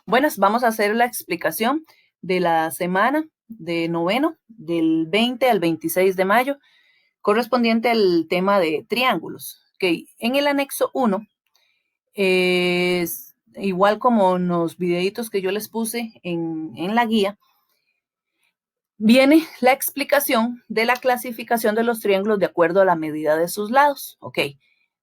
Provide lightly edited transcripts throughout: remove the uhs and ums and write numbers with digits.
Buenas, vamos a hacer la explicación de la semana de noveno, del 20 al 26 de mayo, correspondiente al tema de triángulos. Okay. En el anexo 1, es igual como en los videitos que yo les puse en la guía, viene la explicación de la clasificación de los triángulos de acuerdo a la medida de sus lados. Ok,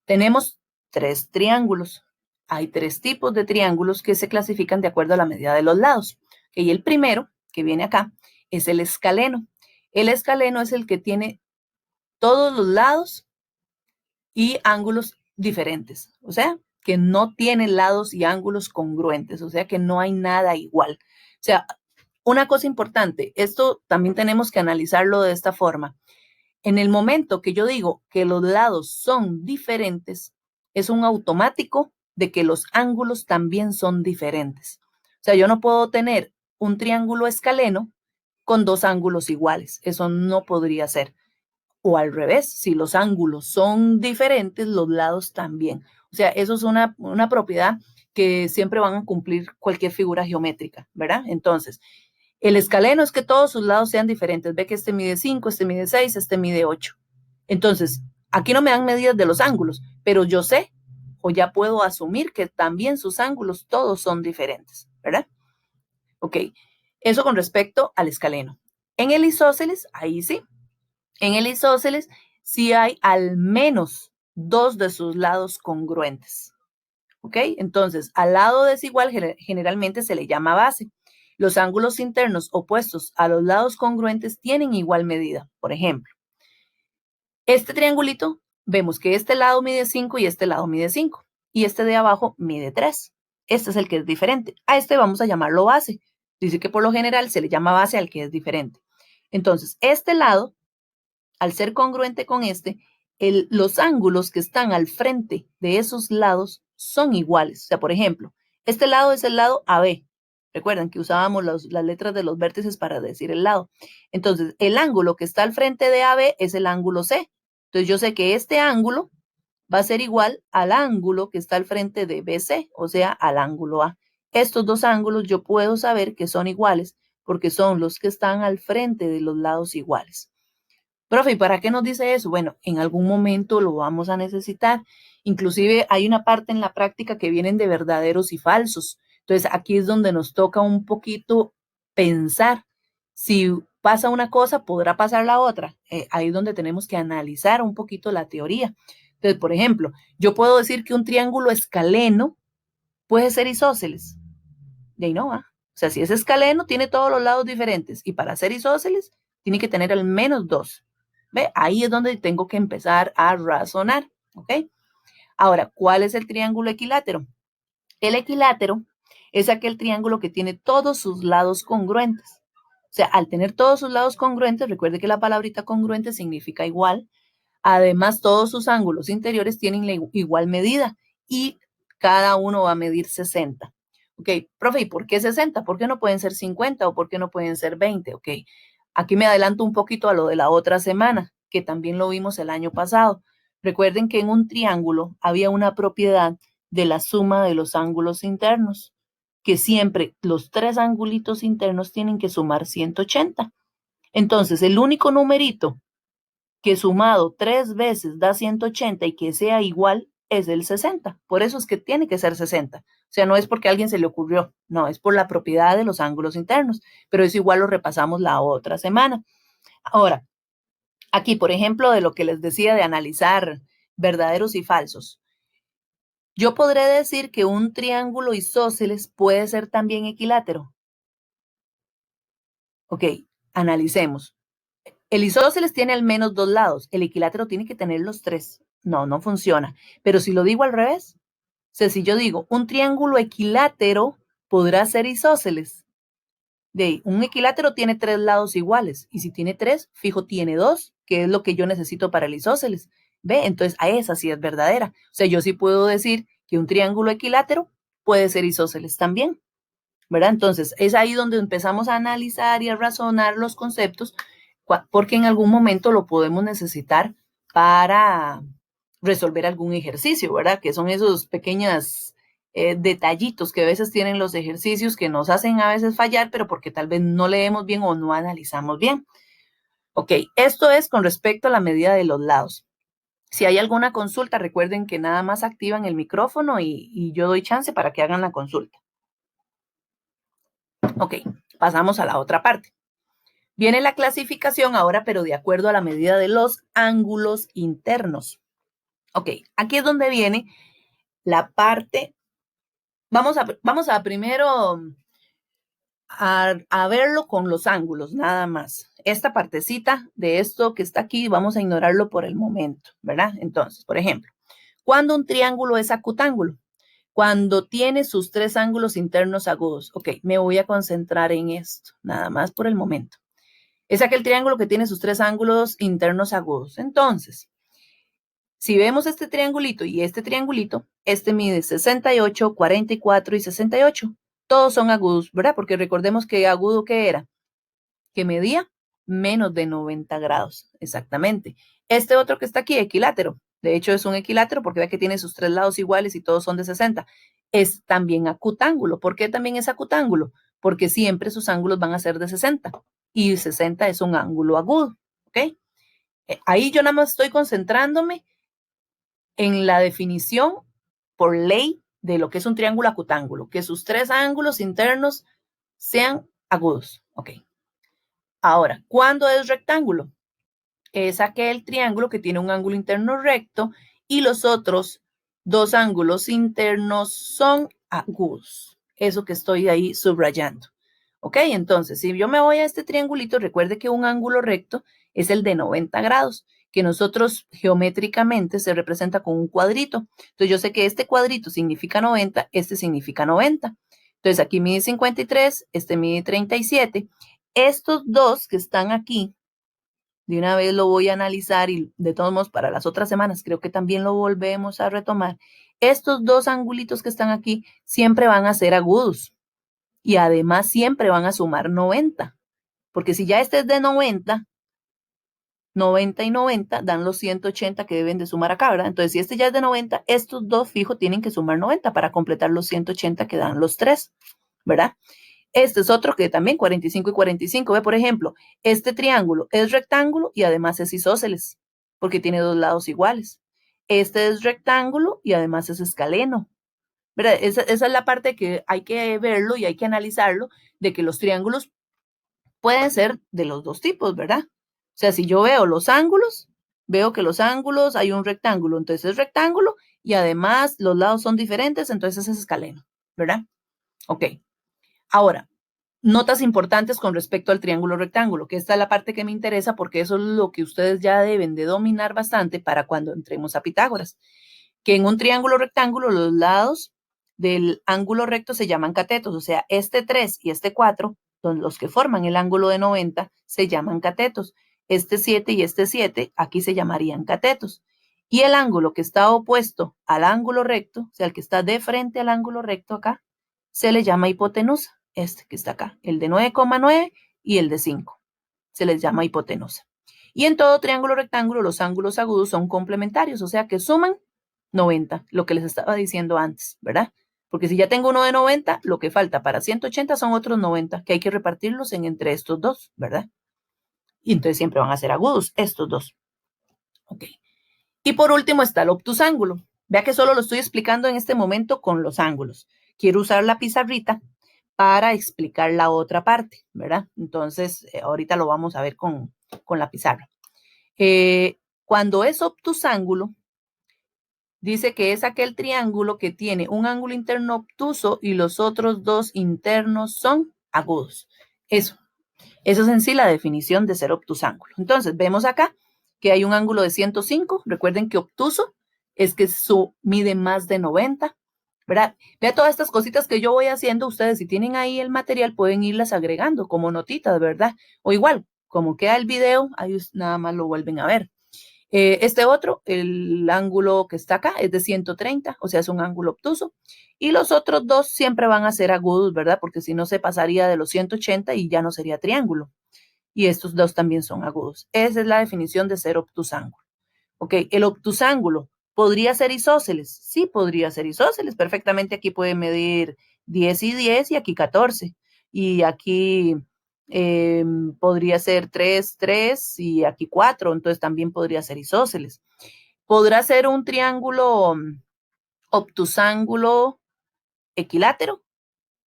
tenemos 3 triángulos. Hay 3 tipos de triángulos que se clasifican de acuerdo a la medida de los lados. Okay, y el primero, que viene acá, es el escaleno. El escaleno es el que tiene todos los lados y ángulos diferentes. O sea, que no tiene lados y ángulos congruentes. O sea, que no hay nada igual. O sea, una cosa importante, esto también tenemos que analizarlo de esta forma. En el momento que yo digo que los lados son diferentes, es un automático de que los ángulos también son diferentes. O sea, yo no puedo tener un triángulo escaleno con 2 ángulos iguales. Eso no podría ser. O al revés, si los ángulos son diferentes, los lados también. O sea, eso es una propiedad que siempre van a cumplir cualquier figura geométrica, ¿verdad? Entonces, el escaleno es que todos sus lados sean diferentes. Ve que este mide 5, este mide 6, este mide 8. Entonces, aquí no me dan medidas de los ángulos, pero yo sé o ya puedo asumir que también sus ángulos todos son diferentes, ¿verdad? Ok, eso con respecto al escaleno. En el isósceles, ahí sí. En el isósceles sí hay al menos 2 de sus lados congruentes. ¿Ok? Entonces, al lado desigual generalmente se le llama base. Los ángulos internos opuestos a los lados congruentes tienen igual medida. Por ejemplo, este triangulito, vemos que este lado mide 5 y este lado mide 5. Y este de abajo mide 3. Este es el que es diferente. A este vamos a llamarlo base. Dice que por lo general se le llama base al que es diferente. Entonces, este lado, al ser congruente con este, los ángulos que están al frente de esos lados son iguales. O sea, por ejemplo, este lado es el lado AB. Recuerden que usábamos las letras de los vértices para decir el lado. Entonces, el ángulo que está al frente de AB es el ángulo C. Entonces, yo sé que este ángulo va a ser igual al ángulo que está al frente de BC, o sea, al ángulo A. Estos 2 ángulos yo puedo saber que son iguales porque son los que están al frente de los lados iguales. Profe, ¿y para qué nos dice eso? Bueno, en algún momento lo vamos a necesitar. Inclusive hay una parte en la práctica que vienen de verdaderos y falsos. Entonces aquí es donde nos toca un poquito pensar. Si pasa una cosa, podrá pasar la otra. Ahí es donde tenemos que analizar un poquito la teoría. Entonces, por ejemplo, yo puedo decir que un triángulo escaleno puede ser isósceles. De ahí no va. O sea, si es escaleno, tiene todos los lados diferentes. Y para ser isósceles, tiene que tener al menos 2. ¿Ve? Ahí es donde tengo que empezar a razonar. ¿Ok? Ahora, ¿cuál es el triángulo equilátero? El equilátero es aquel triángulo que tiene todos sus lados congruentes. O sea, al tener todos sus lados congruentes, recuerde que la palabrita congruente significa igual. Además, todos sus ángulos interiores tienen la igual medida y cada uno va a medir 60. Ok, profe, ¿y por qué 60? ¿Por qué no pueden ser 50 o por qué no pueden ser 20? Ok, aquí me adelanto un poquito a lo de la otra semana, que también lo vimos el año pasado. Recuerden que en un triángulo había una propiedad de la suma de los ángulos internos, que siempre los 3 angulitos internos tienen que sumar 180. Entonces, el único numerito que sumado 3 veces da 180 y que sea igual es el 60. Por eso es que tiene que ser 60. O sea, no es porque a alguien se le ocurrió, no, es por la propiedad de los ángulos internos. Pero eso igual lo repasamos la otra semana. Ahora, aquí, por ejemplo, de lo que les decía de analizar verdaderos y falsos. Yo podré decir que un triángulo isósceles puede ser también equilátero. Ok, analicemos. El isósceles tiene al menos 2 lados. El equilátero tiene que tener los 3. No, no funciona. Pero si lo digo al revés, o sea, si yo digo un triángulo equilátero podrá ser isósceles. Un equilátero tiene 3 lados iguales. Y si tiene 3, fijo, tiene 2, que es lo que yo necesito para el isósceles. ¿Ve? Entonces, a esa sí es verdadera. O sea, yo sí puedo decir que un triángulo equilátero puede ser isósceles también. ¿Verdad? Entonces, es ahí donde empezamos a analizar y a razonar los conceptos, porque en algún momento lo podemos necesitar para resolver algún ejercicio, ¿verdad? Que son esas pequeñas detallitos que a veces tienen los ejercicios que nos hacen a veces fallar, pero porque tal vez no leemos bien o no analizamos bien. Ok, esto es con respecto a la medida de los lados. Si hay alguna consulta, recuerden que nada más activan el micrófono y yo doy chance para que hagan la consulta. Ok, pasamos a la otra parte. Viene la clasificación ahora, pero de acuerdo a la medida de los ángulos internos. Ok, aquí es donde viene la parte. Vamos a primero a verlo con los ángulos, nada más. Esta partecita de esto que está aquí, vamos a ignorarlo por el momento, ¿verdad? Entonces, por ejemplo, cuando un triángulo es acutángulo, cuando tiene sus tres ángulos internos agudos. Ok, me voy a concentrar en esto, nada más por el momento. Es aquel triángulo que tiene sus tres ángulos internos agudos. Entonces, si vemos este triangulito y este triangulito, este mide 68, 44 y 68. Todos son agudos, ¿verdad? Porque recordemos que agudo, ¿qué era? Que medía menos de 90 grados, exactamente. Este otro que está aquí, equilátero, de hecho es un equilátero porque ve que tiene sus tres lados iguales y todos son de 60. Es también acutángulo. ¿Por qué también es acutángulo? Porque siempre sus ángulos van a ser de 60 y 60 es un ángulo agudo, ¿ok? Ahí yo nada más estoy concentrándome en la definición por ley de lo que es un triángulo acutángulo, que sus tres ángulos internos sean agudos, ¿ok? Ahora, ¿cuándo es rectángulo? Es aquel triángulo que tiene un ángulo interno recto y los otros dos ángulos internos son agudos. Eso que estoy ahí subrayando. ¿Ok? Entonces, si yo me voy a este triangulito, recuerde que un ángulo recto es el de 90 grados, que nosotros geométricamente se representa con un cuadrito. Entonces, yo sé que este cuadrito significa 90, este significa 90. Entonces, aquí mide 53, este mide 37. Estos dos que están aquí, de una vez lo voy a analizar y de todos modos para las otras semanas creo que también lo volvemos a retomar. Estos dos angulitos que están aquí siempre van a ser agudos y además siempre van a sumar 90, porque si ya este es de 90, 90 y 90 dan los 180 que deben de sumar acá, ¿verdad? Entonces, si este ya es de 90, estos dos fijos tienen que sumar 90 para completar los 180 que dan los tres, ¿verdad? Este es otro que también 45 y 45. Ve, por ejemplo, este triángulo es rectángulo y además es isósceles, porque tiene dos lados iguales. Este es rectángulo y además es escaleno. ¿Verdad? Esa es la parte que hay que verlo y hay que analizarlo, de que los triángulos pueden ser de los dos tipos, ¿verdad? O sea, si yo veo los ángulos, veo que los ángulos hay un rectángulo, entonces es rectángulo y además los lados son diferentes, entonces es escaleno, ¿verdad? Ok. Ahora, notas importantes con respecto al triángulo rectángulo, que esta es la parte que me interesa porque eso es lo que ustedes ya deben de dominar bastante para cuando entremos a Pitágoras. Que en un triángulo rectángulo los lados del ángulo recto se llaman catetos, o sea, este 3 y este 4, los que forman el ángulo de 90, se llaman catetos. Este 7 y este 7 aquí se llamarían catetos. Y el ángulo que está opuesto al ángulo recto, o sea, el que está de frente al ángulo recto acá, se le llama hipotenusa. Este que está acá, el de 9,9 y el de 5. Se les llama hipotenusa. Y en todo triángulo rectángulo los ángulos agudos son complementarios, o sea que suman 90, lo que les estaba diciendo antes, ¿verdad? Porque si ya tengo uno de 90, lo que falta para 180 son otros 90, que hay que repartirlos entre estos dos, ¿verdad? Y entonces siempre van a ser agudos estos dos. Ok. Y por último está el obtusángulo. Vea que solo lo estoy explicando en este momento con los ángulos. Quiero usar la pizarrita para explicar la otra parte, ¿verdad? Entonces, ahorita lo vamos a ver con la pizarra. Cuando es obtusángulo, dice que es aquel triángulo que tiene un ángulo interno obtuso y los otros dos internos son agudos. Eso es en sí la definición de ser obtusángulo. Entonces, vemos acá que hay un ángulo de 105. Recuerden que obtuso es que mide más de 90, ¿verdad? Vea todas estas cositas que yo voy haciendo. Ustedes, si tienen ahí el material, pueden irlas agregando como notitas, ¿verdad? O igual, como queda el video, ahí nada más lo vuelven a ver. Este otro, el ángulo que está acá, es de 130, o sea, es un ángulo obtuso. Y los otros dos siempre van a ser agudos, ¿verdad? Porque si no se pasaría de los 180 y ya no sería triángulo. Y estos dos también son agudos. Esa es la definición de ser obtusángulo. Ok, el obtusángulo, ¿Podría ser isósceles? Sí, podría ser isósceles. Perfectamente aquí puede medir 10 y 10 y aquí 14. Y aquí podría ser 3, 3 y aquí 4. Entonces también podría ser isósceles. ¿Podrá ser un triángulo obtusángulo equilátero?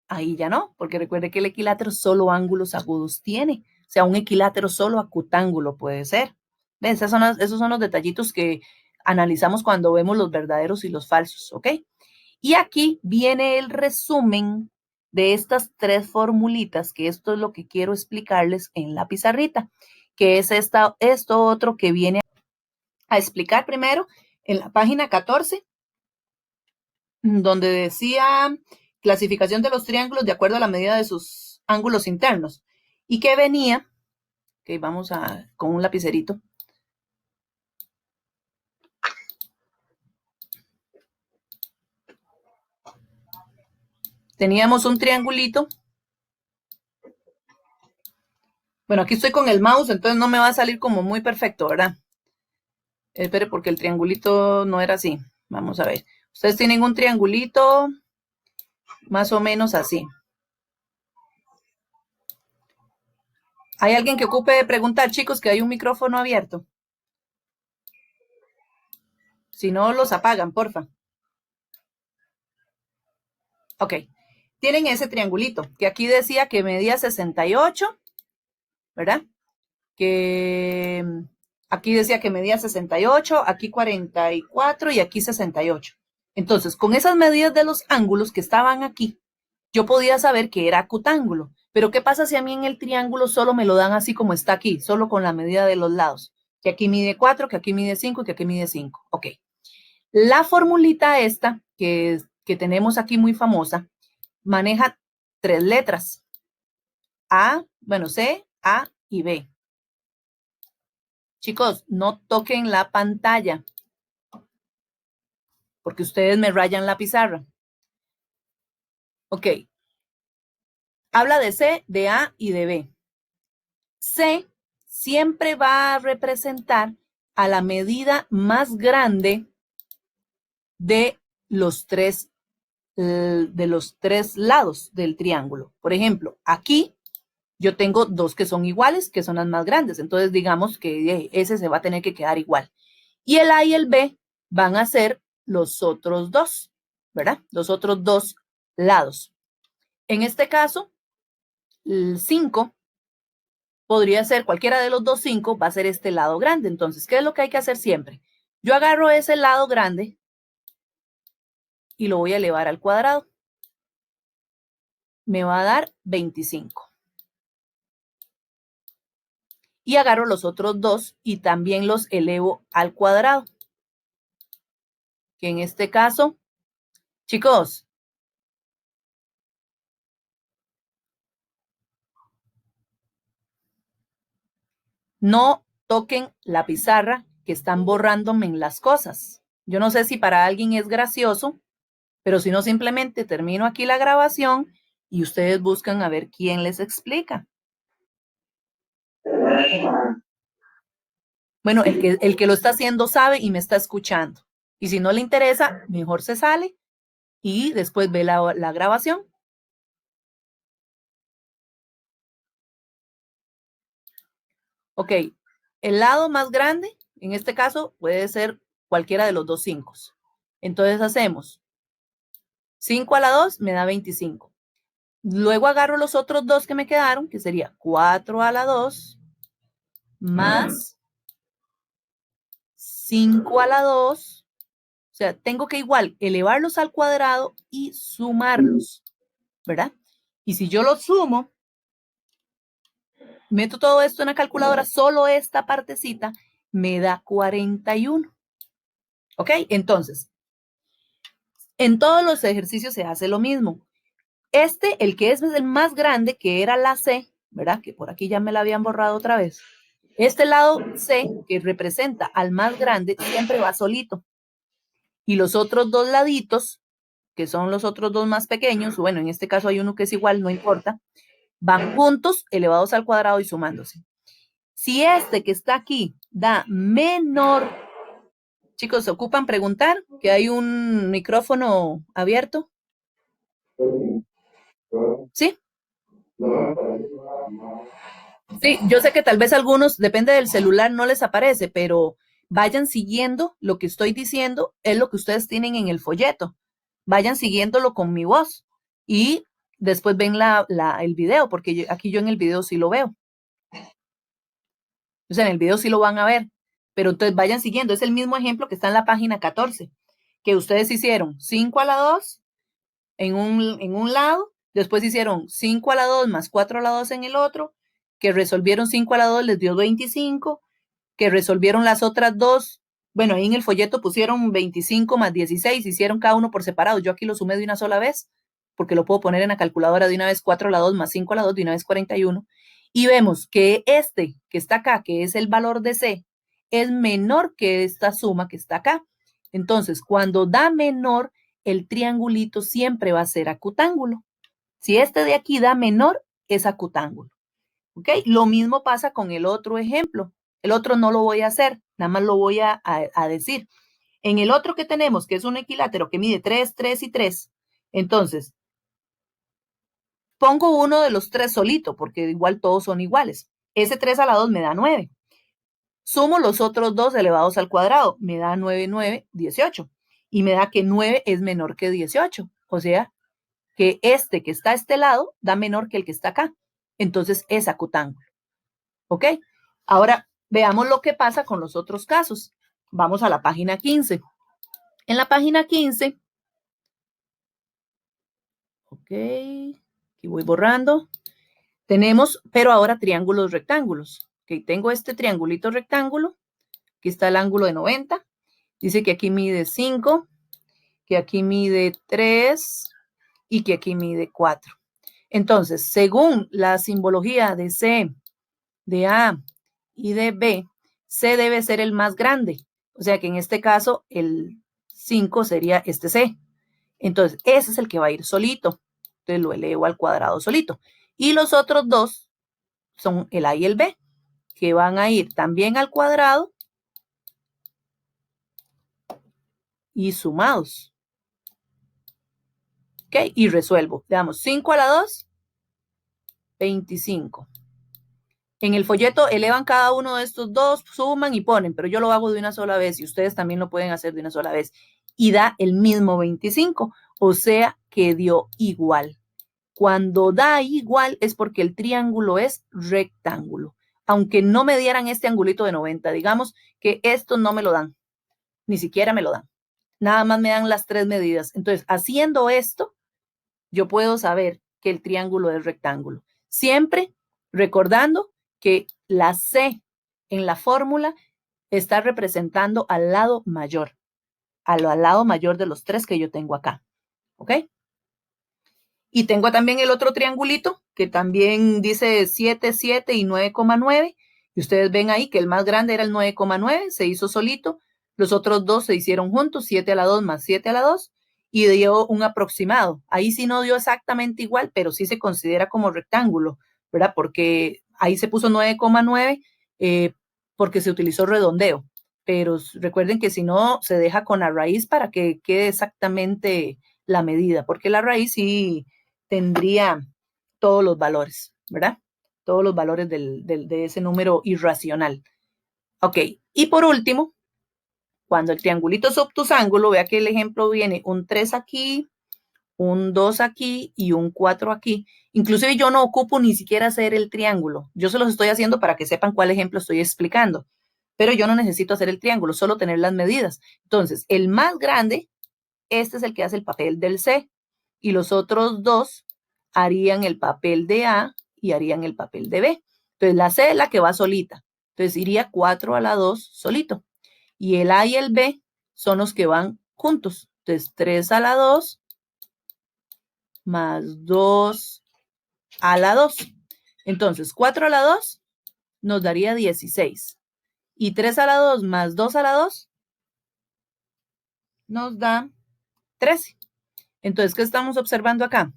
Ahí ya no, porque recuerde que el equilátero solo ángulos agudos tiene. O sea, un equilátero solo acutángulo puede ser. ¿Ven? Esos son los detallitos que analizamos cuando vemos los verdaderos y los falsos, ¿ok? Y aquí viene el resumen de estas tres formulitas, que esto es lo que quiero explicarles en la pizarrita, que es esto otro que viene a explicar primero en la página 14, donde decía clasificación de los triángulos de acuerdo a la medida de sus ángulos internos. Y que venía, que vamos con un lapicerito. Teníamos un triangulito. Bueno, aquí estoy con el mouse, entonces no me va a salir como muy perfecto, ¿verdad? Espere, porque el triangulito no era así. Vamos a ver. Ustedes tienen un triangulito más o menos así. ¿Hay alguien que ocupe de preguntar, chicos, que hay un micrófono abierto? Si no, los apagan, porfa. Ok. Tienen ese triangulito, que aquí decía que medía 68, ¿verdad? Que aquí decía que medía 68, aquí 44 y aquí 68. Entonces, con esas medidas de los ángulos que estaban aquí, yo podía saber que era acutángulo. Pero ¿qué pasa si a mí en el triángulo solo me lo dan así como está aquí, solo con la medida de los lados? Que aquí mide 4, que aquí mide 5 y que aquí mide 5. Ok. La formulita esta, que tenemos aquí muy famosa, maneja tres letras. C, A y B. Chicos, no toquen la pantalla, porque ustedes me rayan la pizarra. Ok. Habla de C, de A y de B. C siempre va a representar a la medida más grande de los tres lados del triángulo. Por ejemplo, aquí yo tengo dos que son iguales, que son las más grandes. Entonces, digamos que ese se va a tener que quedar igual. Y el A y el B van a ser los otros dos, ¿verdad? Los otros dos lados. En este caso, el 5 podría ser cualquiera de los dos 5, va a ser este lado grande. Entonces, ¿qué es lo que hay que hacer siempre? Yo agarro ese lado grande y lo voy a elevar al cuadrado. Me va a dar 25. Y agarro los otros dos y también los elevo al cuadrado. Que en este caso, chicos, no toquen la pizarra, que están borrándome las cosas. Yo no sé si para alguien es gracioso, pero si no, simplemente termino aquí la grabación y ustedes buscan a ver quién les explica. Bueno, el que lo está haciendo sabe y me está escuchando. Y si no le interesa, mejor se sale y después ve la grabación. Ok, el lado más grande, en este caso, puede ser cualquiera de los dos 5. Entonces hacemos 5 a la 2 me da 25. Luego agarro los otros dos que me quedaron, que sería 4 a la 2 más 5 a la 2. O sea, tengo que igual elevarlos al cuadrado y sumarlos, ¿verdad? Y si yo los sumo, meto todo esto en la calculadora, solo esta partecita me da 41. ¿Ok? Entonces, en todos los ejercicios se hace lo mismo. El que es el más grande, que era la C, ¿verdad? Que por aquí ya me la habían borrado otra vez. Este lado C, que representa al más grande, siempre va solito. Y los otros dos laditos, que son los otros dos más pequeños, bueno, en este caso hay uno que es igual, no importa, van juntos, elevados al cuadrado y sumándose. Si este que está aquí da menor Chicos, ¿se ocupan preguntar? Que hay un micrófono abierto. ¿Sí? Sí, yo sé que tal vez algunos, depende del celular, no les aparece, pero vayan siguiendo lo que estoy diciendo, es lo que ustedes tienen en el folleto. Vayan siguiéndolo con mi voz y después ven el video, porque aquí yo en el video sí lo veo. O sea, en el video sí lo van a ver, pero entonces vayan siguiendo. Es el mismo ejemplo que está en la página 14, que ustedes hicieron 5 a la 2 en un lado, después hicieron 5 a la 2 más 4 a la 2 en el otro, que resolvieron 5 a la 2 les dio 25, que resolvieron las otras dos. Bueno, ahí en el folleto pusieron 25 más 16, hicieron cada uno por separado. Yo aquí lo sumé de una sola vez, porque lo puedo poner en la calculadora de una vez, 4 a la 2 más 5 a la 2, de una vez 41. Y vemos que este que está acá, que es el valor de C, es menor que esta suma que está acá. Entonces, cuando da menor, el triangulito siempre va a ser acutángulo. Si este de aquí da menor, es acutángulo. ¿Ok? Lo mismo pasa con el otro ejemplo. El otro no lo voy a hacer, nada más lo voy a decir. En el otro que tenemos, que es un equilátero que mide 3, 3 y 3, entonces, pongo uno de los tres solito, porque igual todos son iguales. Ese 3 a la 2 me da 9. Sumo los otros dos elevados al cuadrado, me da 9, 9, 18. Y me da que 9 es menor que 18. O sea, que este que está a este lado da menor que el que está acá. Entonces es acutángulo. ¿Ok? Ahora veamos lo que pasa con los otros casos. Vamos a la página 15. En la página 15, ok, aquí voy borrando. Tenemos, pero ahora triángulos rectángulos. Ok, tengo este triangulito rectángulo. Aquí está el ángulo de 90. Dice que aquí mide 5, que aquí mide 3 y que aquí mide 4. Entonces, según la simbología de C, de A y de B, C debe ser el más grande. O sea que en este caso el 5 sería este C. Entonces, ese es el que va a ir solito. Entonces lo elevo al cuadrado solito. Y los otros dos son el A y el B, que van a ir también al cuadrado y sumados. ¿Ok? Y resuelvo. Le damos 5 a la 2, 25. En el folleto elevan cada uno de estos dos, suman y ponen, pero yo lo hago de una sola vez y ustedes también lo pueden hacer de una sola vez. Y da el mismo 25, o sea que dio igual. Cuando da igual es porque el triángulo es rectángulo. Aunque no me dieran este angulito de 90, digamos que esto no me lo dan, ni siquiera me lo dan. Nada más me dan las tres medidas. Entonces, haciendo esto, yo puedo saber que el triángulo es rectángulo. Siempre recordando que la C en la fórmula está representando al lado mayor, al lado mayor de los tres que yo tengo acá. ¿Ok? Y tengo también el otro triangulito que también dice 7, 7 y 9,9. Y ustedes ven ahí que el más grande era el 9,9, se hizo solito. Los otros dos se hicieron juntos, 7 a la 2 más 7 a la 2, y dio un aproximado. Ahí sí no dio exactamente igual, pero sí se considera como rectángulo, ¿verdad? Porque ahí se puso 9,9 porque se utilizó redondeo. Pero recuerden que si no, se deja con la raíz para que quede exactamente la medida, porque la raíz sí tendría todos los valores, ¿verdad? Todos los valores de ese número irracional. Ok, y por último, cuando el triangulito es obtusángulo, vea que el ejemplo viene un 3 aquí, un 2 aquí y un 4 aquí. Inclusive yo no ocupo ni siquiera hacer el triángulo. Yo se los estoy haciendo para que sepan cuál ejemplo estoy explicando. Pero yo no necesito hacer el triángulo, solo tener las medidas. Entonces, el más grande, este es el que hace el papel del C. Y los otros dos harían el papel de A y harían el papel de B. Entonces, la C es la que va solita. Entonces, iría 4 a la 2 solito. Y el A y el B son los que van juntos. Entonces, 3 a la 2 más 2 a la 2. Entonces, 4 a la 2 nos daría 16. Y 3 a la 2 más 2 a la 2 nos da 13. Entonces, ¿qué estamos observando acá?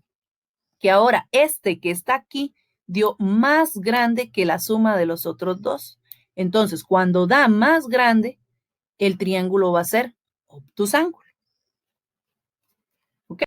Que ahora este que está aquí dio más grande que la suma de los otros dos. Entonces, cuando da más grande, el triángulo va a ser obtusángulo.